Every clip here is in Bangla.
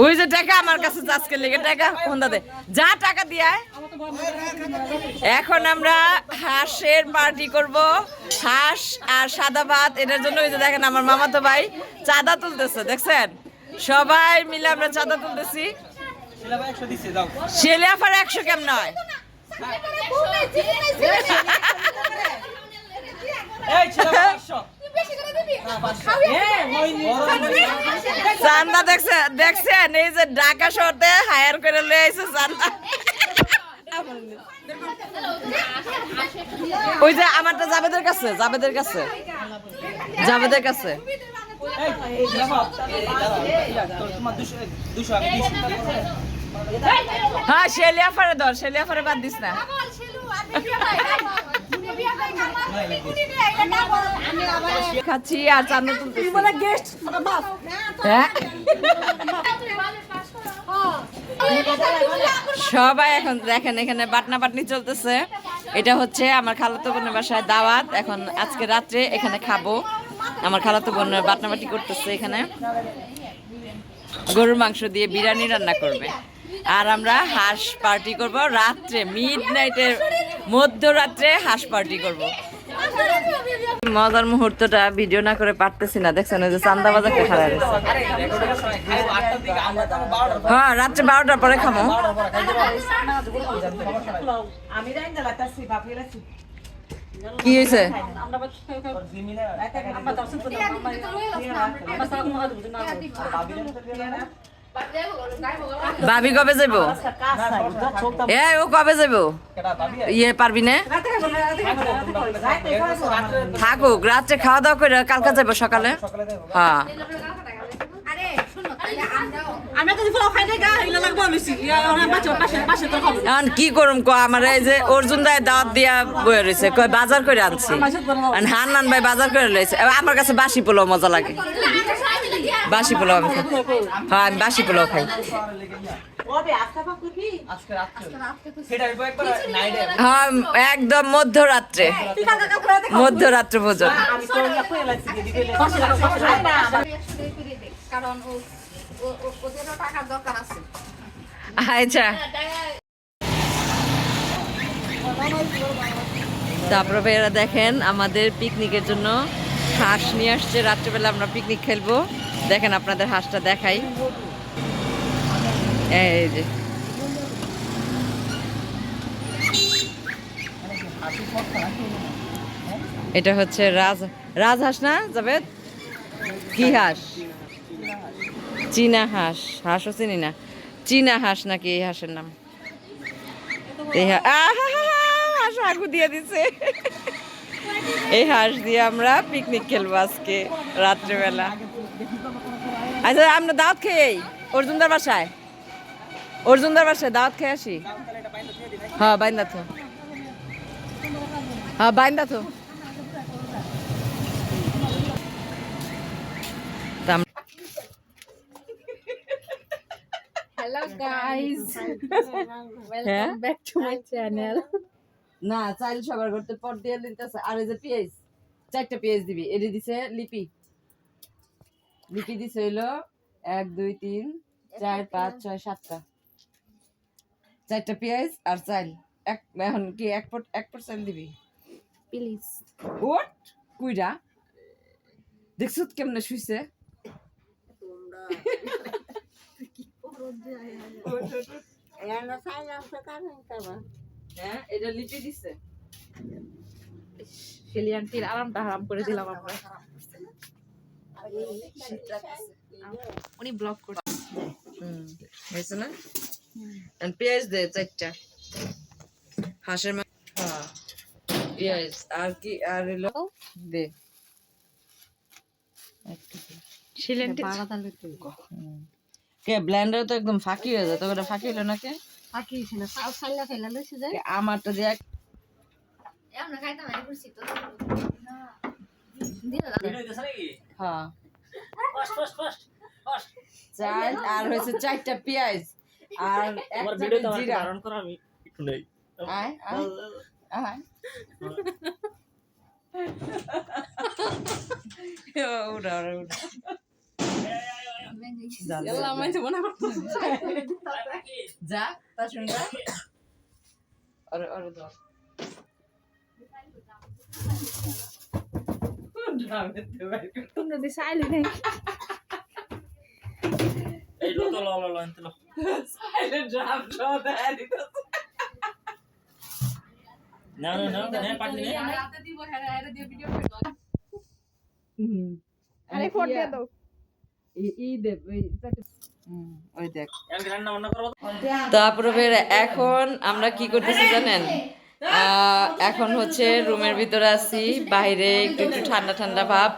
ওই যে টাকা আমার কাছে আজকে লেগে টাকা ফোন দে যা টাকা দিয়ে এখন আমরা হাঁসের পার্টি করব হাঁস আর সাদা ভাত এটার জন্য ওই যে দেখেন আমার মামাতো ভাই চাঁদা তুলতেছে দেখছেন সবাই মিলে আমরা চাঁদা তুলতেছি ছেলে আফার 100 কেমন হয় চান্দা দেখছেন এই যে ঢাকা শহরে হায়ার করে লয়ে আইছে চান্দা ওই যে আমারটা জাবেদের কাছে হ্যাঁ শেলিয়াফারে বাদ দিস না খাচ্ছি আর চান্দা তুলতেছি সবাই এখন দেখেন এখানে বাটনা বাটনি চলতেছে এটা হচ্ছে আমার খালাতো বোনের বাসায় দাওয়াত এখন আজকে রাত্রে এখানে খাবো আমার খালাতো বোনের বাটনা বাটি করতেছে এখানে গরুর মাংস দিয়ে বিরিয়ানি রান্না করবে আর আমরা হাঁস পার্টি করব রাত্রে মিডনাইটের মধ্যরাত্রে হাঁস পার্টি করব মজার মুহূর্তটা ভিডিও না করে পারতেছি না দেখছেন ওই যে চান্দা বাজারটা খারাপ হ্যাঁ রাত্রে 12টার পরে খামো কি হয়েছে ভাবি কবে যাবো ও কবে যাবো ইয়ে পারবি না থাকুক রাত্রে খাওয়া দাওয়া করে কালকে যাবো সকালে হ্যাঁ এখন কি করুম ক আমার এই যে অর্জুন দায় দাওয়াত দিয়া বয়ে রয়েছে বাজার করে আনছি হান্নান ভাই বাজার করে লইছে আমার কাছে বাসি পোলাও মজা লাগে বাসি পোলাও আমি হ্যাঁ আমি বাসি পোলাও খাই হ্যাঁ একদম মধ্যরাত্রে ভোজন আচ্ছা তারপরে এরা দেখেন আমাদের পিকনিকের জন্য হাঁস নিয়ে আসছে রাত্রেবেলা আমরা পিকনিক খেলবো দেখেন আপনাদের হাঁসটা দেখাই এই যে এটা হচ্ছে রাজহাঁস না যাবে কি হাঁস চীনা হাঁসও চিনি না চীনা হাঁস নাকি এই হাঁসের নাম এই হাঁস আগু দিয়ে দিছে এই হাঁস দিয়ে আমরা পিকনিক খেলবো আজকে রাত্রেবেলা আচ্ছা আমরা দাওয়াত খেয়ে অর্জুনদার বাসায় দাওয়াত খেয়ে আসি হ্যাঁ বাইন্দা তো Hello guys, welcome back to my channel. না চাইল সবার করতে পর দিয়ে দিতেছে আর এই যে পেঁয়াজ 4টা পেঁয়াজ দিবি এডি দিছে লিপি দিছে হইলো 1 2 3 4 5 6 7টা 4টা পেঁয়াজ আর চাইল এখন কি এক পট চাইল দিবি Please. ওট কুইরা দেখছত কেমনে শুইছে এটা লিপি দিছে Shelly aunty আরামটা হারাম করে দিলাম আমরা উনি ব্লগ করছে হয়েছে না পেঁয়াজ দে 4টা হাঁসের হ্যাঁ পেঁয়াজ আর কি আর এলো দে Shelly aunty কে ব্লেন্ডার তো একদম ফাঁকি হয়ে যায় তো ওটা ফাঁকি হলো না কে ফাঁকি ছিল সাউ সাইলা ফেলা লইছে যে আমারটা দিয়ে আমরা খাইতাম না করছি তো না দিলা ভিডিও দিছ নাকি হ্যাঁ ফাস্ট চাল আর হইছে 4টা পেঁয়াজ আর আমার ভিডিও তো ধারণ করা আমি একটু নেই আয় উড়া জাল যা তার সঙ্গে যা। আরে আরে দাও তোমরা দিছে আইলি নাই এই লো তো লো লো লো এনতে লো সাইলেন্ট ড্রাম শো দেয় দিতে না না না নে পাটি নে রাতে দিব হেরা দিয়ে ভিডিও করব আরে ফোন দিয়ে দাও এই দে ওই দেখ এর রান্না বান্না করব তারপরে এখন আমরা কি করতেছি জানেন এখন হচ্ছে রুমের ভিতরে আছি বাইরে একটু একটু ঠান্ডা ঠান্ডা ভাব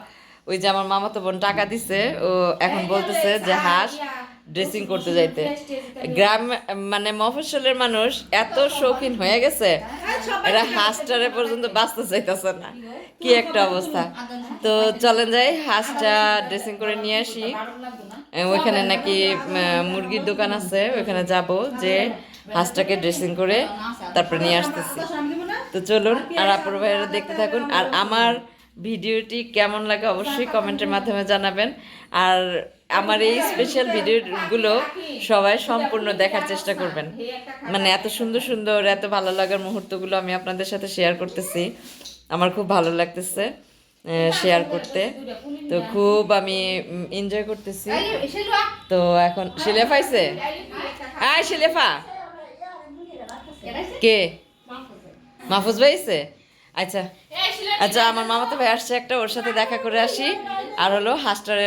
ওই যে আমার মামাতো বোন টাকা দিছে ও এখন বলতেছে যে হাঁস ড্রেসিং করতে যাইতে গ্রাম মানে মফস্বলের মানুষ এত শৌখিন হয়ে গেছে এরা হাঁসটারে পর্যন্ত বাঁচতে চাইতেছে না কি একটা অবস্থা তো চলেন যাই হাঁসটা ড্রেসিং করে নিয়ে আসি ওইখানে নাকি মুরগির দোকান আছে ওইখানে যাব যে হাঁসটাকে ড্রেসিং করে তারপরে নিয়ে আসতেছি তো চলুন আর আপুর ভাইয়েরা দেখতে থাকুন আর আমার ভিডিওটি কেমন লাগে অবশ্যই কমেন্টের মাধ্যমে জানাবেন আর আমার এই স্পেশাল ভিডিওগুলো সবাই সম্পূর্ণ দেখার চেষ্টা করবেন মানে এত সুন্দর সুন্দর এত ভালো লাগার মুহূর্তগুলো আমি আপনাদের সাথে শেয়ার করতেছি আমার খুব ভালো লাগতেছে শেয়ার করতে তো খুব আমি এনজয় করতেছি তো এখন শিলেফা আইছে আয় শিলেফা কে মাহফুজ ভাই আইছে আচ্ছা আচ্ছা আমার মামা তো ভাই আসছে একটা ওর সাথে দেখা করে আসি আর হলো হাঁসটারে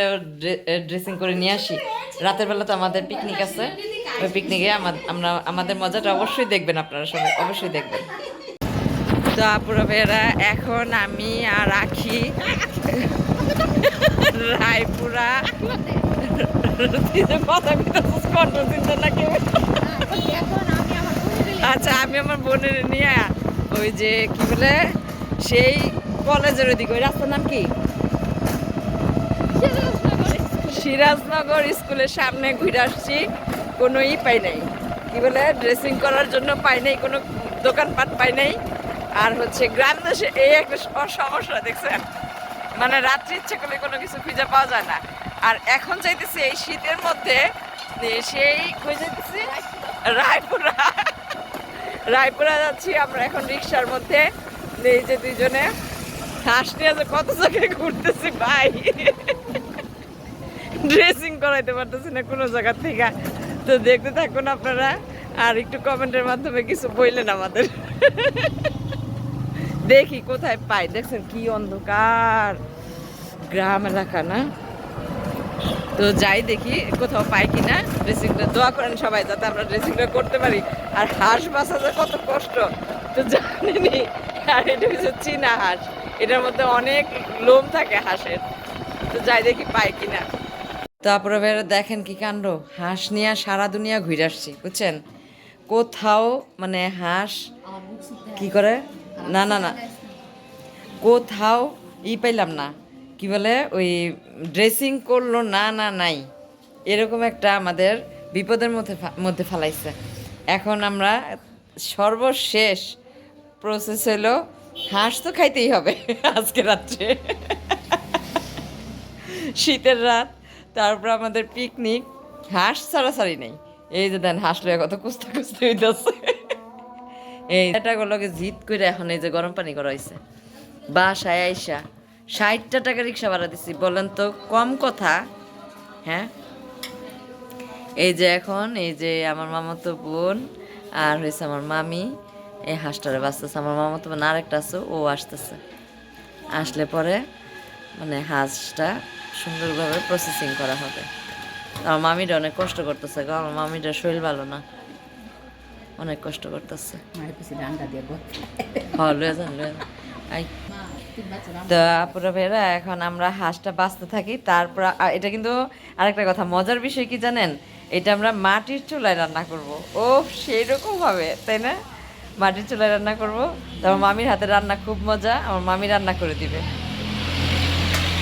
ড্রেসিং করে নিয়ে আসি রাতের বেলা তো আমাদের পিকনিক আছে ওই পিকনিকে আমরা আমাদের মজাটা অবশ্যই দেখবেন আপনারা সবাই অবশ্যই দেখবেন তো আপুরা ভাইয়েরা এখন আমি আর রাখি রায়পুরা আচ্ছা আমি আমার বোনের নিয়ে ওই যে কি বলে সেই কলেজের ওইদিকে ওই রাস্তার নাম কি সিরাজনগর স্কুলের সামনে ঘুরে আসছি কোনো পাই নাই কি বলে ড্রেসিং করার জন্য পাই নাই কোনো দোকানপাট পাই নাই আর হচ্ছে গ্রাম দেশে এই একটা সমস্যা দেখছেন মানে রাত্রি ইচ্ছে করলে কোনো কিছু খুঁজে পাওয়া যায় না আর এখন যাইতেছি এই শীতের মধ্যে সেই কই যাইতেছি রায়পুরা যাচ্ছি আমরা এখন রিক্সার মধ্যে এই যে দুইজনে হাঁস নিয়ে যে কত জায়গায় ঘুরতেছি ভাই ড্রেসিং করাইতে পারতেছি না কোনো জায়গা থেকে তো দেখতে থাকুন আপনারা আর একটু কমেন্টের মাধ্যমে কিছু বললেন আমাদের দেখি কোথায় পাই দেখছেন কি অন্ধকার গ্রাম এলাকা না তো যাই দেখি কোথাও পাই কিনা ড্রেসিংটা দোয়া করেন সবাই যাতে আমরা ড্রেসিংটা করতে পারি আর হাঁস বাঁচা যে কত কষ্ট তো জানেনি আর এটা হচ্ছে চীনা হাঁস এটার মধ্যে অনেক লোম থাকে হাঁসের তো যাই দেখি পাই কিনা তারপরে বেরো দেখেন কি কাণ্ড হাঁস নিয়ে সারা দুনিয়া ঘুরে আসছি বুঝছেন কোথাও মানে হাঁস কি করে না না না কোথাও পাইলাম না কি বলে ওই ড্রেসিং করলো না না নাই এরকম একটা আমাদের বিপদের মধ্যে ফেলাইছে এখন আমরা সর্বশেষ প্রসেস হলো হাঁস তো খাইতেই হবে আজকে রাত্রে শীতের রাত তারপর আমাদের পিকনিক হাঁস ছাড়াছাড়ি নেই এই যে দেন হাঁস লয়ে কত কুস্তা কুস্তি হইতেছে এই এটা গুলোকে জিত করে এখন এই যে গরম পানি করা হয়েছে বাসায় আইসা 60টা টাকা রিক্সা ভাড়া দিছি বলেন তো কম কথা হ্যাঁ এই যে এখন এই যে আমার মামাতো বোন আর হয়েছে আমার মামি এই হাঁসটারে বাঁচতেছে আমার মামাতো বোন আরেকটা আছে ও আসতেছে আসলে পরে মানে হাঁসটা সুন্দরভাবে প্রসেসিং করা হবে আমার মামিটা অনেক কষ্ট করতেছে গো আমার মামিটা শরীর ভালো না অনেক কষ্ট করতেছে লয়ে যান আই তো আপুরা ভাইরা এখন আমরা হাঁসটা বাঁচতে থাকি তারপর এটা কিন্তু আরেকটা কথা মজার বিষয় কি জানেন এটা আমরা মাটির চুলায় রান্না করব ও সেই রকম ভাবে তাই না মাটির চুলায় রান্না করব তো আমার মামির হাতে রান্না খুব মজা আমার মামি রান্না করে দিবে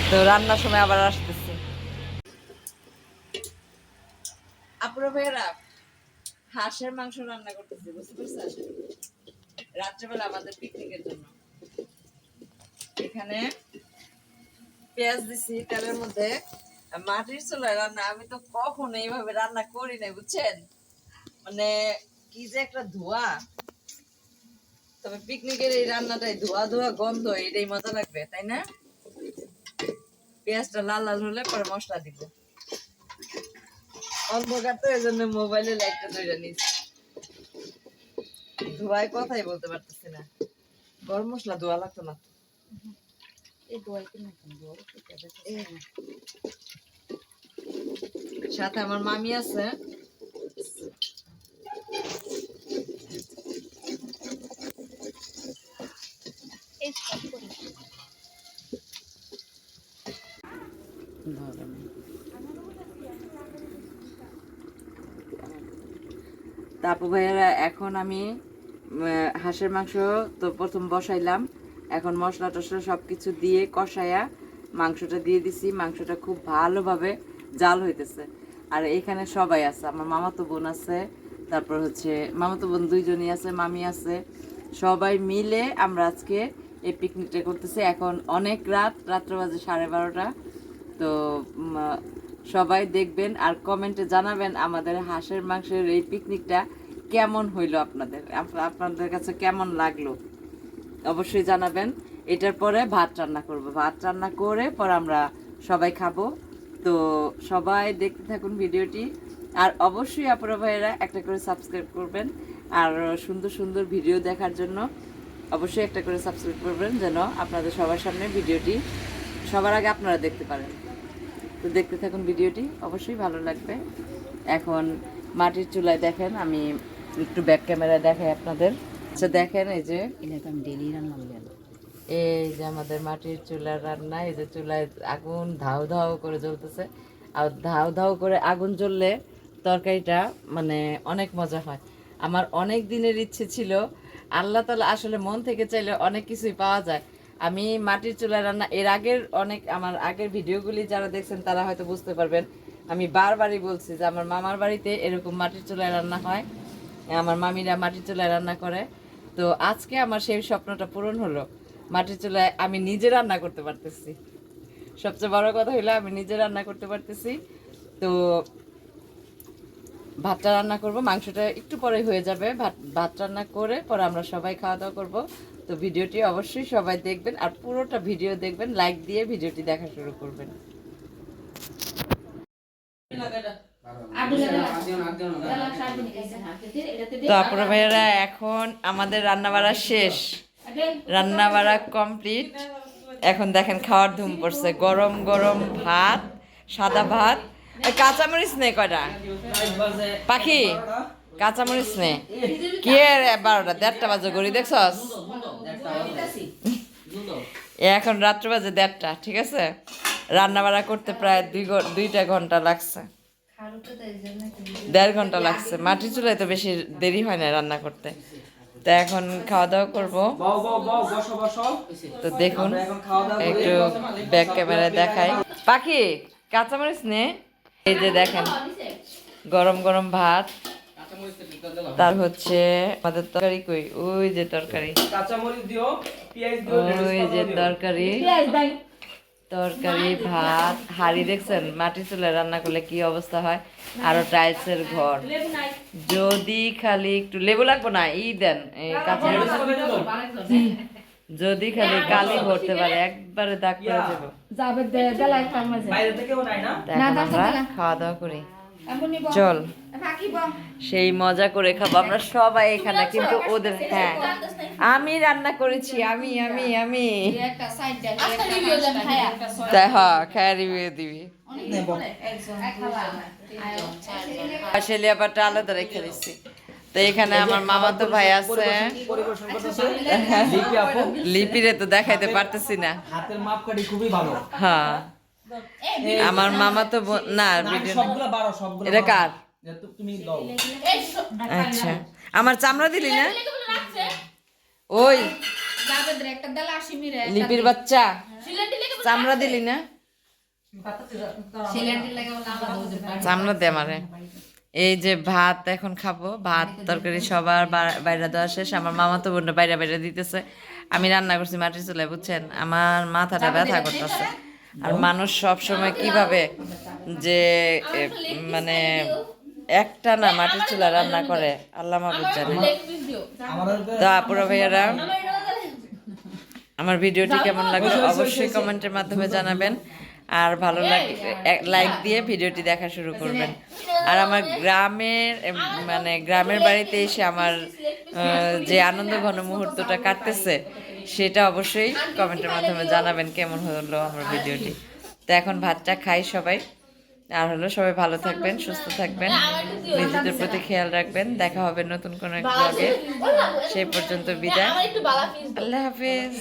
তো রান্নার সময় আবার আসতেছি আপুরা ভাইরা হাঁসের মাংস রান্না করতেছি বুঝতে পারছেন রাত্রেবেলা আমাদের পিকনিকের জন্য এখানে পেঁয়াজ দিছি তেলের মধ্যে মাটির চুলায় রান্না আমি তো কখনো এইভাবে রান্না করি নাই বুঝছেন, মানে কি যে একটা ধোঁয়া। তবে পিকনিকের এই রান্নাটাই ধোয়া ধোয়া গন্ধ, এটাই মজা লাগবে তাই না? পেঁয়াজটা লাল লাল হলে পরে মশলা দিব। অন্ধকার তো এই জন্য মোবাইলে লাইটটা ধরে নিচ্ছি, ধোয়ায় কথাই বলতে পারতেছি না। গরম মশলা ধোয়া লাগতো না। সাথে আমার মামি আছে। তাপু ভাইয়ারা এখন আমি হাঁসের মাংস তো প্রথম বসাইলাম, এখন মশলা টশলা সবকিছু দিয়ে কষায়া মাংসটা দিয়ে দিছি। মাংসটা খুব ভালোভাবে জাল হইতেছে। আর এখানে সবাই আছে, আমার মামাতো বোন আছে, তারপর হচ্ছে মামাতো বোন দুইজনই আছে, মামি আছে, সবাই মিলে আমরা আজকে এই পিকনিকটা করতেছি। এখন অনেক রাত্র বাজে 12:30। তো সবাই দেখবেন আর কমেন্টে জানাবেন আমাদের হাঁসের মাংসের এই পিকনিকটা কেমন হইলো, আপনাদের কাছে কেমন লাগলো অবশ্যই জানাবেন। এটার পরে ভাত রান্না করব, ভাত রান্না করে পর আমরা সবাই খাবো। তো সবাই দেখতে থাকুন ভিডিওটি, আর অবশ্যই আপনারা ভাইয়েরা একটা করে সাবস্ক্রাইব করবেন। আর সুন্দর সুন্দর ভিডিও দেখার জন্য অবশ্যই একটা করে সাবস্ক্রাইব করবেন, যেন আপনাদের সবার সামনে ভিডিওটি সবার আগে আপনারা দেখতে পারেন। তো দেখতে থাকুন ভিডিওটি, অবশ্যই ভালো লাগবে। এখন মাটির চুলায় দেখেন, আমি একটু ব্যাক ক্যামেরায় দেখাই আপনাদের। আচ্ছা দেখেন, এই যে আমাদের মাটির চুলার রান্না। এই যে চুলায় আগুন ধাউ ধাউ করে জ্বলতেছে, আর ধাউ ধাউ করে আগুন জ্বললে তরকারিটা মানে অনেক মজা হয়। আমার অনেক দিনের ইচ্ছে ছিল, আল্লাহ তাআলা আসলে মন থেকে চাইলে অনেক কিছুই পাওয়া যায়। আমি মাটির চুলায় রান্না এর আগের আমার আগের ভিডিওগুলি যারা দেখছেন তারা হয়তো বুঝতে পারবেন। আমি বারবারই বলছি যে আমার মামার বাড়িতে এরকম মাটির চুলায় রান্না হয়, আমার মামিরা মাটির চুলায় রান্না করে। তো আজকে আমার সেই স্বপ্নটা পূরণ হলো, মাটির চুলায় আমি নিজে রান্না করতে পারতেছি। সবচেয়ে বড় কথা হলো আমি নিজে রান্না করতে পারতেছি। তো ভাতটা রান্না করব, মাংসটা একটু পরে হয়ে যাবে। ভাত রান্না করে পরে আমরা সবাই খাওয়া দাওয়া করবো। তো ভিডিওটি অবশ্যই সবাই দেখবেন, আর পুরোটা ভিডিও দেখবেন, লাইক দিয়ে ভিডিওটি দেখা শুরু করবেন। তো আপনারা ভাইয়েরা এখন আমাদের রান্না বাড়া শেষ, রান্না বাড়া কমপ্লিট। এখন দেখেন খাওয়ার ধুম পড়ছে, গরম গরম ভাত, সাদা ভাত। কাঁচামরিচ নেই কয়টা পাখি, কাঁচামরিচ নেই কি 12টা 1:30 বাজে ঘড়ি দেখছস? এখন রাত্র বাজে 1:30, ঠিক আছে? রান্না বাড়া করতে প্রায় 2 ঘন্টা লাগছে, 1.5 ঘন্টা লাগছে। মাটির চুলায় তো বেশি দেরি হয় না রান্না করতে। তো এখন খাওয়া দাওয়া করবো। তো দেখুন একটু ব্যাক ক্যামেরায় দেখাই। পাখি কাঁচামরিচ নে, এই যে দেখেন গরম গরম ভাত, তার হচ্ছে আমাদের তরকারি কই, ওই যে তরকারি, ওই যে তরকারি ভাত, হাড়ি দেখছেন মাটির চুলায় রান্না করলে কি অবস্থা হয়। আরো টাইলসের ঘর, যদি খালি একটু লেবু লাগবো না দেন কাঁচামরিচ, যদি খালি কালি ভরতে পারে একবারে দাগ করে দেবো। আমরা খাওয়া দাওয়া করি, চল সেই মজা করে খাবো আমরা সবাই এখানে। কিন্তু ওদের হ্যাঁ আমি রান্না করেছি, আমি আমি আমি তাই হ্যাঁ খায় রিভিউ দিবি। শেলিয়াপাটা আলাদা রেখে দিচ্ছি। তো এখানে আমার মামাতো ভাই আছে, লিপিরে তো দেখাইতে পারতেছি না, হাতের মাপকাঠি খুবই ভালো। হ্যাঁ আমার মামা তো না এটা কার? আচ্ছা আমার চামড়া দিলি না, ওই লিপির বাচ্চা চামড়া দিলি না, চামড়া দে আমারে। এই যে ভাত এখন খাবো, ভাত তরকারি সবার বাইরে দেওয়া শেষ। আমার মামা তো বোন বাইরে বাইরে দিতেছে, আমি রান্না করছি মাটির চুলায় বুঝছেন। আমার মাথাটা ব্যথা করতেছে, আর মানুষ সব সময় কিভাবে যে মানে একটা না মাটির চুলা রান্না করে আল্লাহ মাহবুব জানে। তো আপুরা ভাইয়ারা আমার ভিডিওটি কেমন লাগলো অবশ্যই কমেন্টের মাধ্যমে জানাবেন, আর ভালো লাগে লাইক দিয়ে ভিডিওটি দেখা শুরু করবেন। আর আমার মানে গ্রামের বাড়িতে এসে আমার যে আনন্দ ঘন মুহূর্তটা কাটতেছে সেটা অবশ্যই কমেন্টের মাধ্যমে জানাবেন কেমন হলো আমার ভিডিওটি। তো এখন ভাতটা খাই সবাই, আর সবাই ভালো থাকবেন, সুস্থ থাকবেন, নিজেদের প্রতি খেয়াল রাখবেন। দেখা হবে নতুন কোনো এক ব্লগে, সেই পর্যন্ত বিদায়, আল্লাহ হাফেজ।